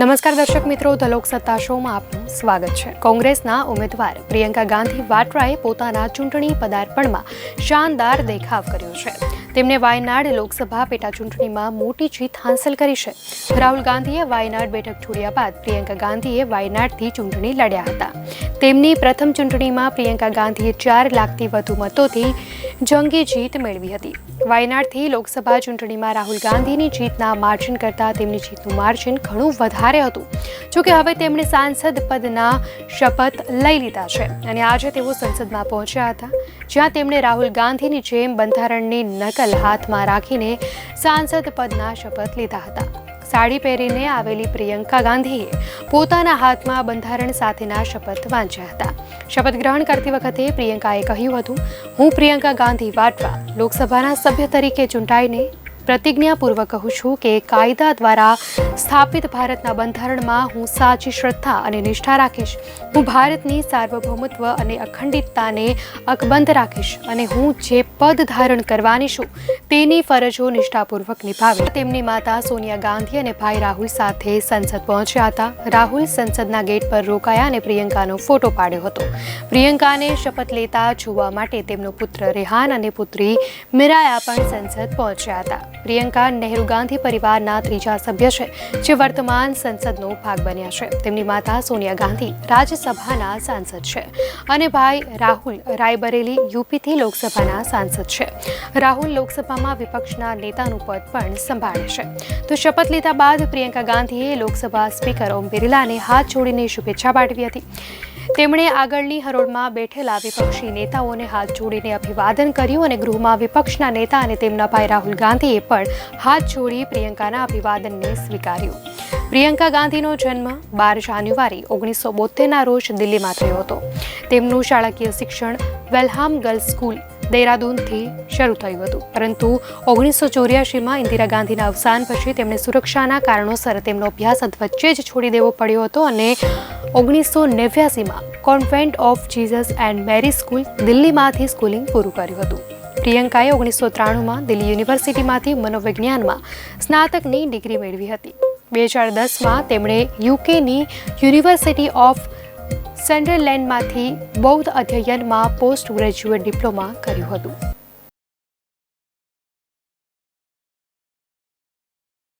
નમસ્કાર દર્શક મિત્રો, ધ લોકસત્તા શોમાં આપનું સ્વાગત છે. કોંગ્રેસના ઉમેદવાર પ્રિયંકા ગાંધી વાડ્રાએ પોતાના ચૂંટણી પદાર્પણમાં શાનદાર દેખાવ કર્યો છે. તેમણે વાયનાડ લોકસભા પેટા ચૂંટણીમાં મોટી જીત હાંસલ કરી છે. રાહુલ ગાંધીએ વાયનાડ બેઠક છોડ્યા બાદ પ્રિયંકા ગાંધીએ વાયનાડથી ચૂંટણી લડ્યા હતા. તેમની પ્રથમ ચૂંટણીમાં પ્રિયંકા ગાંધીએ 4 લાખથી વધુ મતોથી જંગી જીત મેળવી હતી. વાયનાડથી લોકસભા ચૂંટણીમાં રાહુલ ગાંધીની જીતના માર્જિન કરતાં તેમની જીતનું માર્જિન ઘણું વધારે હતું. જોકે હવે તેમણે સાંસદ પદના શપથ લઈ લીધા છે અને આજે તેઓ સંસદમાં પહોંચ્યા હતા, જ્યાં તેમણે રાહુલ ગાંધીની જેમ બંધારણની નકલ હાથમાં રાખીને સાંસદ પદના શપથ લીધા હતા. સાડી પહેરીને આવેલી પ્રિયંકા ગાંધીએ પોતાના હાથમાં બંધારણ સાથેના શપથ વાંચ્યા હતા. શપથ ગ્રહણ કરતી વખતે પ્રિયંકાએ કહ્યું હતું, હું પ્રિયંકા ગાંધી વાડ્રા લોકસભાના સભ્ય તરીકે ચૂંટાઈને પ્રતિજ્ઞાપૂર્વક કહું છું કે કાયદા દ્વારા સ્થાપિત ભારતના બંધારણમાં હું સાચી શ્રદ્ધા અને નિષ્ઠા રાખીશ. હું ભારતની સાર્વભૌમત્વ અને અખંડિતતાને અકબંધ રાખીશ અને હું જે પદ ધારણ કરવાની છું તેની ફરજો નિષ્ઠાપૂર્વક નિભાવીશ. તેમની માતા સોનિયા ગાંધી અને ભાઈ રાહુલ સાથે સંસદ પહોંચ્યા હતા. રાહુલ સંસદના ગેટ પર રોકાયા અને પ્રિયંકાનો ફોટો પાડ્યો હતો. પ્રિયંકાને શપથ લેતા જોવા માટે તેમનો પુત્ર રેહાન અને પુત્રી મિરાયા પણ સંસદ પહોંચ્યા હતા. પ્રિયંકા નહેરુ ગાંધી પરિવારના ત્રીજા સભ્ય છે, જે વર્તમાન સંસદનો ભાગ બન્યા છે. તેમની માતા સોનિયા ગાંધી રાજ્યસભાના સાંસદ છે અને ભાઈ રાહુલ રાયબરેલી યુપીથી લોકસભાના સાંસદ છે. રાહુલ લોકસભામાં વિપક્ષના નેતાનું પદ પણ સંભાળે છે. તો શપથ લીધા બાદ પ્રિયંકા ગાંધીએ લોકસભા સ્પીકર ઓમ બિરલાને હાથ જોડીને શુભેચ્છા પાઠવી હતી. તેમણે આગળની હરોળમાં બેઠેલા વિપક્ષી નેતાઓને હાથ જોડીને અભિવાદન કર્યું અને ગૃહમાં વિપક્ષના નેતા અને તેમના ભાઈ રાહુલ ગાંધીએ પણ હાથ જોડી પ્રિયંકાના અભિવાદનને સ્વીકાર્યું. પ્રિયંકા ગાંધીનો જન્મ 12 જાન્યુઆરી 1972ના રોજ દિલ્હીમાં થયો હતો. તેમનું શાળાકીય શિક્ષણ વેલહામ ગર્લ્સ સ્કૂલ દેહરાદૂનથી શરૂ થયું હતું, પરંતુ 1984માં ઇન્દિરા ગાંધીના અવસાન પછી તેમણે સુરક્ષાના કારણોસર તેમનો અભ્યાસ અધવચ્ચે જ છોડી દેવો પડ્યો હતો અને 1989માં Convent of Jesus and Mary school દિલ્હીમાંથી સ્કૂલિંગ પૂરું કર્યું હતું. પ્રિયંકાએ 1993માં દિલ્હી યુનિવર્સિટીમાંથી મનોવિજ્ઞાનમાં સ્નાતકની ડિગ્રી મેળવી હતી. 2010માં તેમણે યુકેની યુનિવર્સિટી ઓફ સન્ડરલેન્ડમાંથી બૌદ્ધ અધ્યયનમાં પોસ્ટ ગ્રેજ્યુએટ ડિપ્લોમા કર્યું હતું.